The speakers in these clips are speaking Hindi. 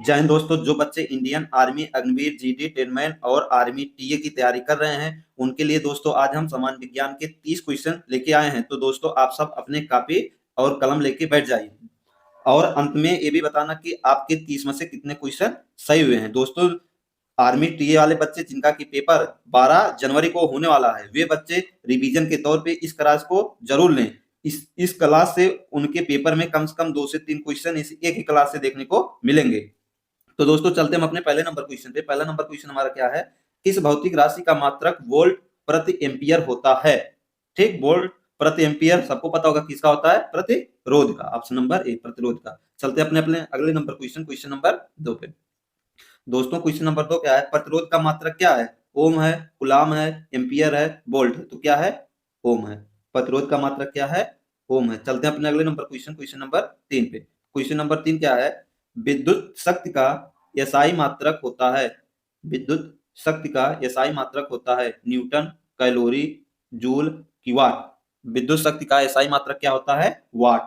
जय हिंद दोस्तों। जो बच्चे Indian army, Agniveer, GD, tradesman और आर्मी टीए की तैयारी कर रहे हैं, उनके लिए दोस्तों आज हम सामान्य विज्ञान के 30 क्वेश्चन लेके आए हैं। तो दोस्तों आप सब अपने कॉपी और कलम लेके बैठ जाइए और अंत में ये भी बताना कि आपके 30 में से कितने क्वेश्चन सही हुए हैं। दोस्तों आर्मी टीए वाले बच्चे जिनका की पेपर 12 जनवरी को होने वाला है, वे बच्चे रिवीजन के तौर पे इस क्लास को जरूर लें। इस क्लास से उनके पेपर में कम से कम 2 से 3 क्वेश्चन इस एक ही क्लास से देखने को मिलेंगे। तो दोस्तों चलते हम अपने पहले नंबर क्वेश्चन पे। पहला नंबर क्वेश्चन हमारा क्या है? किस भौतिक राशि का मात्रक वोल्ट प्रति एम्पियर होता है? ठीक, वोल्ट प्रति एम्पियर सबको पता होगा किसका होता है? प्रतिरोध का। ऑप्शन नंबर ए, प्रतिरोध का। चलते अपने अपने अगले नंबर क्वेश्चन नंबर 2 पे। दोस्तों क्वेश्चन नंबर 2 क्या है? प्रतिरोध का मात्रक क्या है? ओम है, कूलाम है, एम्पियर है, वोल्ट है। तो क्या है? ओम है। प्रतिरोध का मात्रक क्या है? ओम है। चलते हैं अपने अगले नंबर क्वेश्चन नंबर 3 पे। क्वेश्चन नंबर 3 क्या है? विद्युत शक्ति का एसआई मात्रक होता है। विद्युत शक्ति का एसआई मात्रक होता है न्यूटन, कैलोरी, जूल की वाट। विद्युत शक्ति का एसआई मात्रक क्या होता है? वाट।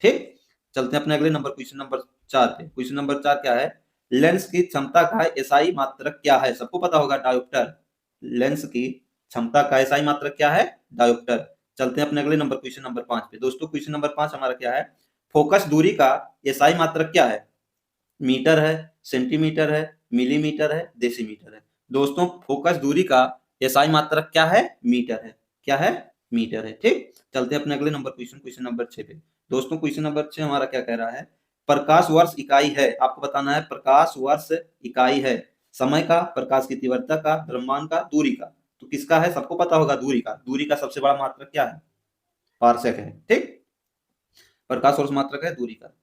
ठीक, चलते हैं अपने अगले नंबर क्वेश्चन नंबर 4 पे। क्वेश्चन नंबर 4 क्या है? लेंस की क्षमता का एसआई मात्रक क्या है? सबको पता होगा, डायोप्टर। लेंस की क्षमता का एसआई मात्रक क्या है? डायोप्टर। चलते हैं अपने अगले नंबर क्वेश्चन नंबर 5 पे। दोस्तों क्वेश्चन नंबर 5 हमारा क्या है? फोकस दूरी का एसआई मात्रक क्या है? मीटर है, सेंटीमीटर है, मिलीमीटर है, डेसीमीटर है। दोस्तों फोकस दूरी का एसआई मात्रक क्या है? मीटर है। क्या है? मीटर है। ठीक, चलते हैं अपने अगले नंबर क्वेश्चन नंबर 6 पे। दोस्तों क्वेश्चन नंबर 6 हमारा क्या कह रहा है? प्रकाश वर्ष इकाई है। आपको बताना है प्रकाश वर्ष इकाई है समय का, प्रकाश की तीव्रता का, द्रव्यमान का, दूरी का। तो किसका है? सबको पता होगा दूरी का। दूरी का सबसे बड़ा मात्रक क्या है? पारसेक है। ठीक, प्रकाश वर्ष मात्रक है दूरी का।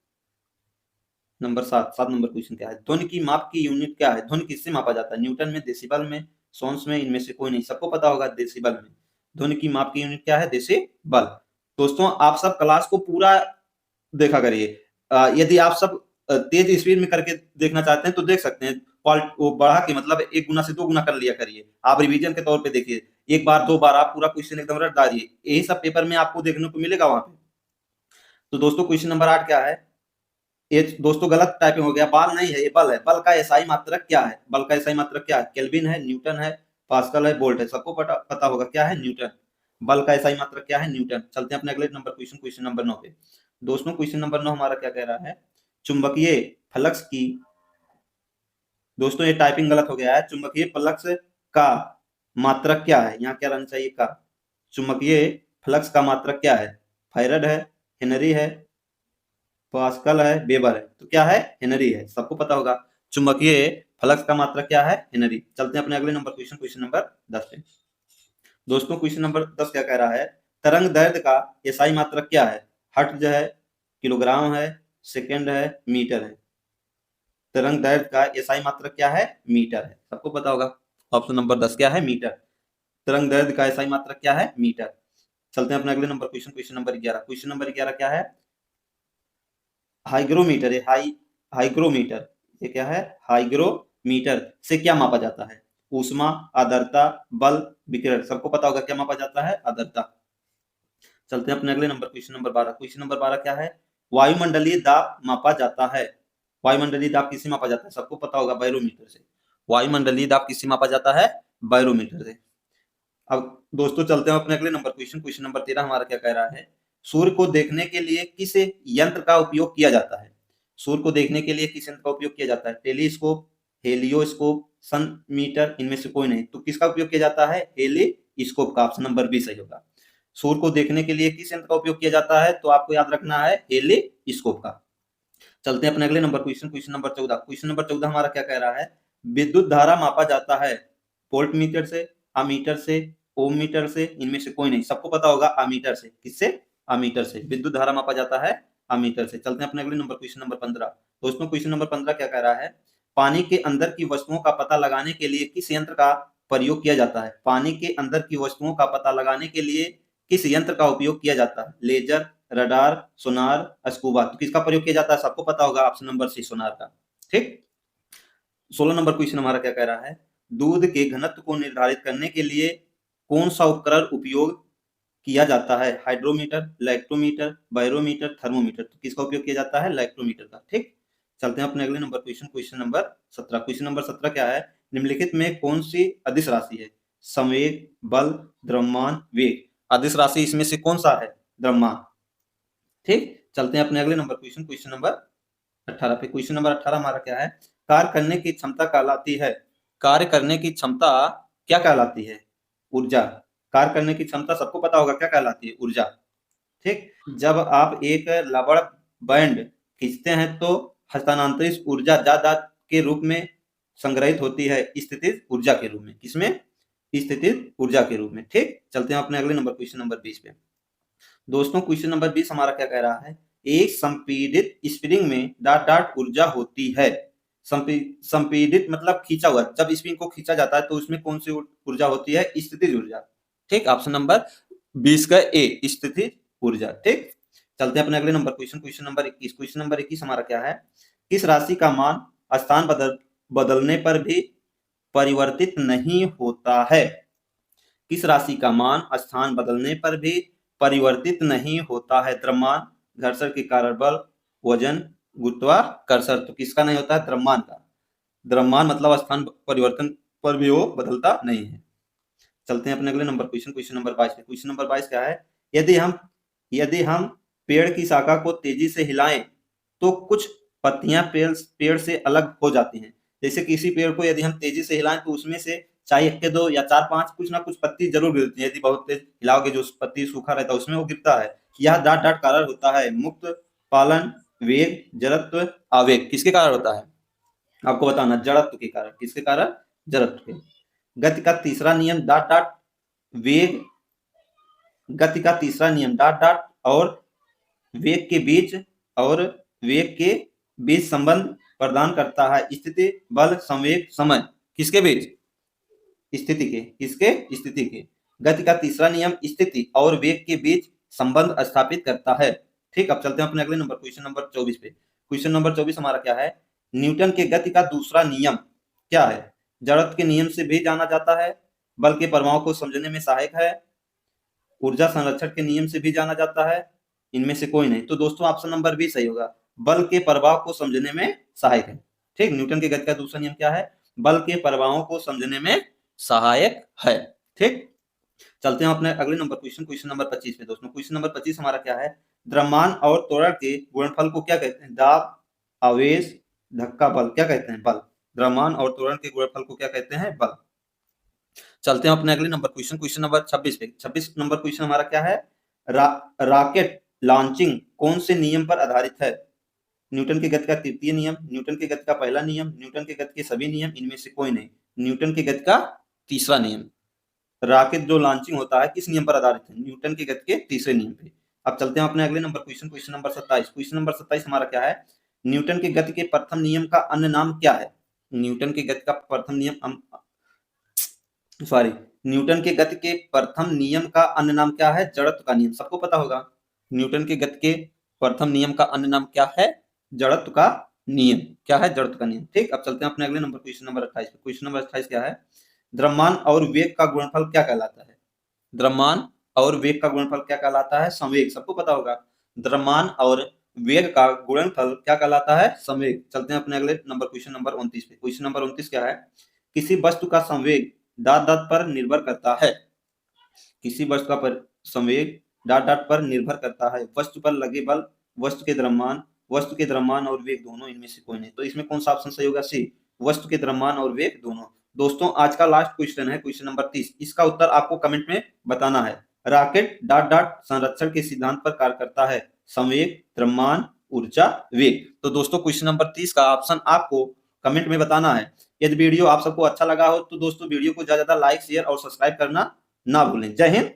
नंबर 7 नंबर क्वेश्चन क्या है? ध्वनि की माप की यूनिट क्या है? ध्वनि किससे मापा जाता है? न्यूटन में, डेसिबल में, सोन्स में, इनमें से कोई नहीं। सबको पता होगा डेसिबल में। ध्वनि की माप की यूनिट क्या है? डेसिबल। दोस्तों आप सब क्लास को पूरा देखा करिए। यदि आप सब तेज स्पीड में करके देखना चाहते हैं तो देख सकते हैं। वो बढ़ा के मतलब 1 गुना से 2 गुना कर लिया करिए। आप रिवीजन के तौर पे देखिए, 1 बार 2 बार आप पूरा क्वेश्चन एकदम रट डालिए। यही सब पेपर में आपको देखने को मिलेगा वहां पे। तो दोस्तों क्वेश्चन नंबर 8 क्या है? ये दोस्तों गलत टाइपिंग हो गया, बाल नहीं है, ये बल है। बल का एसआई मात्रक क्या है? बल का एसआई मात्रक क्या है? केल्विन है, न्यूटन है, पास्कल है, वोल्ट है। सबको पता होगा क्या है? न्यूटन। बल का एसआई मात्रक क्या है? न्यूटन। चलते हैं अपने अगले नंबर क्वेश्चन नंबर 9 पे। दोस्तों क्वेश्चन नंबर 9 हमारा क्या कह रहा है? चुंबकीय फ्लक्स की, दोस्तों ये टाइपिंग गलत हो गया है। चुंबकीय फ्लक्स का मात्रक क्या है? यहाँ क्या रहना चाहिए? का। चुंबकीय फ्लक्स का मात्रक क्या है? फैराड है, हेनरी है, पास्कल है, वेबर है। तो क्या है? हेनरी है। सबको पता होगा चुंबकीय फ्लक्स का मात्रक क्या है? हेनरी। चलते हैं अपने अगले नंबर क्वेश्चन नंबर 10 पे। दोस्तों क्वेश्चन नंबर 10 क्या कह रहा है? तरंग दैर्ध्य का एसआई मात्रक क्या है? हर्ट्ज है, किलोग्राम है, सेकंड है, मीटर है। तरंग दैर्ध्य का एसआई मात्रक क्या है? मीटर है। सबको पता होगा। ऑप्शन नंबर 10 क्या है? मीटर। तरंग दैर्ध्य का एसआई मात्रक क्या है? मीटर। चलते हैं अपने अगले number question number 11। Question number 11 क्या है? हाइग्रोमीटर है। हाइग्रोमीटर, ये क्या है? हाइग्रोमीटर से क्या मापा जाता है? ऊष्मा, आर्द्रता, बल, विकिरण। सबको पता होगा क्या मापा जाता है? आर्द्रता। चलते हैं अपने अगले number question number 12। Question number 12 क्या है? वायुमंडलीय दाब मापा जाता है। वायुमंडलीय दाब किससे मापा जाता है? सबको पता होगा, बैरोमीटर से। वायुमंडलीय दाब किससे मापा जाता है? बैरोमीटर से। अब दोस्तों चलते हैं अपने अगले नंबर क्वेश्चन नंबर 13 हमारा क्या कह रहा है? सूर्य को देखने के लिए किस यंत्र का उपयोग किया जाता है? सूर्य को देखने के लिए किस यंत्र का उपयोग किया जाता है? टेलीस्कोप, हेलियोस्कोप, सन मीटर, इनमें से कोई नहीं। तो किसका उपयोग किया जाता है? हेलीस्कोप का। ऑप्शन नंबर बी सही होगा। सूर्य को देखने के लिए किस यंत्र का उपयोग किया जाता है? तो आपको याद रखना है हेलीस्कोप का। चलते हैं अपने अगले number question number 14। Question number 14 हमारा क्या कह रहा है? विद्युत धारा मापा जाता है वोल्ट मीटर से, अमीटर से, ओम मीटर से, इनमें से कोई नहीं। सबको पता होगा अमीटर से। किससे? अमीटर से। विद्युत धारा मापा जाता है अमीटर से। चलते हैं अपने अगले नंबर क्वेश्चन नंबर 15। दोस्तों क्वेश्चन नंबर 15 क्या कह रहा है? पानी के अंदर की वस्तुओं का पता लगाने के लिए किस यंत्र का प्रयोग किया जाता है? पानी के अंदर की वस्तुओं का पता लगाने के लिए किस यंत्र का उपयोग किया जाता है? लेजर, रडार, सोनार, स्कूबा। तो किसका प्रयोग किया जाता है? सबको पता होगा, ऑप्शन नंबर सी, सोनार का। ठीक, 16 नंबर क्वेश्चन हमारा क्या कह रहा है? दूध के घनत्व को निर्धारित करने के लिए कौन सा उपकरण उपयोग किया जाता है? Hydrometer, lactometer, barometer, thermometer. तो किसका उपयोग किया जाता है? लैक्टोमीटर का। ठीक, चलते हैं अपने अगले number question number 17। Question number 17 क्या है? निम्नलिखित में कौन सी अदिश राशि है? संवेग, बल, द्रव्यमान, वेग। अदिश राशि इसमें से कौन सा है? द्रव्यमान। ठीक, चलते हैं अपने अगले नंबर क्वेश्चन नंबर 18 पे। क्वेश्चन नंबर 18 हमारा क्या है? कार्य करने की क्षमता कहलाती है, कार्य करने की क्षमता क्या कहलाती है? ऊर्जा। कार्य करने की क्षमता सबको पता होगा क्या कहलाती है? ऊर्जा। ठीक, जब आप एक रबड़ बैंड खींचते हैं तो हस्तांतरित ऊर्जा ज्यादा के रूप में संग्रहित होती है, स्थितिज ऊर्जा के रूप में। किसमें? स्थितिज ऊर्जा के रूप में। ठीक, चलते हैं अपने अगले नंबर क्वेश्चन नंबर 20 पे। दोस्तों क्वेश्चन नंबर 20 हमारा क्या कह रहा है? एक संपीड़ित स्प्रिंग में डॉट डॉट ऊर्जा होती है। संपीड़ित मतलब खींचा हुआ। जब स्प्रिंग को खींचा जाता है तो उसमें कौन सी ऊर्जा होती है? स्थितिज ऊर्जा। ठीक, ऑप्शन नंबर 20 का ए, स्थितिज ऊर्जा। ठीक, चलते हैं अपने अगले number question number 21। Question number 21 हमारा क्या है? किस राशि का मान स्थान बदलने पर भी परिवर्तित नहीं होता है? किस राशि का मान स्थान बदलने पर भी परिवर्तित नहीं होता है? द्रव्यमान, घर्षण के कारण बल, वजन, गुरुत्वाकर्षण। तो किसका नहीं होता है? द्रव्यमान का। द्रव्यमान मतलब स्थान परिवर्तन पर भी वो बदलता नहीं है। चलते हैं अपने अगले नंबर क्वेश्चन नंबर 22 पे। क्वेश्चन नंबर 22 क्या है? यदि हम पेड़ की शाखा को तेजी से हिलाएं तो कुछ पत्तियां पेड़ से अलग हो जाती हैं। जैसे किसी पेड़ को यदि हम तेजी से हिलाएं तो उसमें से चाहे 1 के 2 या 4 5 कुछ ना कुछ पत्ती जरूर गिरती है। यदि बहुत तेज हिलाओगे जो पत्ती सूखा रहता है उसमें वो गिरता है। यह डॉट डॉट कारण होता है मुक्त पालन, वेग, जड़त्व, आवेग। किसके कारण होता है? आपको बताना। जड़त्व के कारण। किसके कारण? जड़त्व के। गति का तीसरा नियम डॉट डॉट वेग, गति का तीसरा नियम डॉट डॉट और वेग के बीच संबंध प्रदान करता है। स्थिति, बल, संवेग, समय। किसके बीच? स्थिति के। किसके? स्थिति के। गति का तीसरा नियम स्थिति और वेग के बीच संबंध स्थापित करता है। ठीक, अब चलते हैं अपने अगले नंबर क्वेश्चन नंबर 24 पे। क्वेश्चन नंबर 24 हमारा क्या है? न्यूटन के गति का दूसरा नियम क्या है? जड़त्व के नियम से भी जाना जाता है, बल के प्रभाव को समझने में सहायक है, ऊर्जा संरक्षण के नियम से भी जाना जाता है, इनमें से कोई नहीं। तो दोस्तों ऑप्शन नंबर बी सही होगा, बल के प्रभाव को समझने में सहायक है। ठीक, न्यूटन के गति का दूसरा नियम क्या है? बल के प्रभावों को समझने में सहायक है। ठीक, चलते हैं अपने अगले नंबर क्वेश्चन नंबर 25 पे। दोस्तों क्वेश्चन नंबर 25 हमारा क्या है? द्रव्यमान और त्वरण के गुणनफल को क्या कहते हैं? दाब, आवेश, धक्का, बल। क्या कहते हैं? बल। द्रव्यमान और त्वरण के गुणनफल को क्या कहते हैं? बल। चलते हैं अपने अगले नंबर क्वेश्चन नंबर 26 पे। 26 नंबर क्वेश्चन हमारा क्या है? रॉकेट लॉन्चिंग कौन से नियम पर आधारित है? न्यूटन के गति का तृतीय नियम, न्यूटन के गति का पहला नियम, न्यूटन के गति के सभी नियम, इनमें से कोई नहीं। न्यूटन के गति का तीसरा नियम। रॉकेट जो लॉन्चिंग होता है किस नियम पर आधारित है? न्यूटन के गति के तीसरे नियम पे। अब चलते हैं अपने अगले number question number 27। Question number 27 हमारा क्या है? न्यूटन के गति के प्रथम नियम का अन्य नाम क्या है? न्यूटन के गति का प्रथम नियम न्यूटन के गति के प्रथम नियम का अन्य नाम क्या है? जड़त्व का नियम। सबको पता होगा न्यूटन के गति के प्रथम नियम का अन्य नाम क्या है? जड़त्व का नियम। क्या है? जड़त्व का नियम। ठीक, अब चलते हैं अपने अगले नंबर क्वेश्चन नंबर 28 पे। क्वेश्चन नंबर 28 क्या है? द्रव्यमान और वेग का गुणनफल क्या कहलाता है? द्रव्यमान और वेग का गुणनफल क्या कहलाता है? संवेग। सबको पता होगा द्रव्यमान और वेग का गुणनफल क्या कहलाता है? संवेग। चलते हैं अपने अगले नंबर क्वेश्चन नंबर 29 पे। क्वेश्चन नंबर 29 क्या है? किसी वस्तु का संवेग डॉट डॉट पर निर्भर करता है। किसी वस्तु का संवेग डॉट डॉट पर निर्भर करता है। वस्तु पर लगे बल, वस्तु के द्रव्यमान और वेग दोनों, इनमें से कोई नहीं। तो इसमें कौन सा ऑप्शन सही होगा? सी, वस्तु के द्रव्यमान और वेग दोनों। दोस्तों आज का लास्ट क्वेश्चन है क्वेश्चन नंबर 30। इसका उत्तर आपको कमेंट में बताना है। रॉकेट डॉट डॉट संरक्षण के सिद्धांत पर कार्य करता है। संवेग, द्रव्यमान, ऊर्जा, वेग। तो दोस्तों क्वेश्चन नंबर 30 का ऑप्शन आपको कमेंट में बताना है। यदि वीडियो आप सबको अच्छा लगा हो तो दोस्तों वीडियो को ज्यादा लाइक, शेयर और सब्सक्राइब करना ना भूलें। जय हिंद।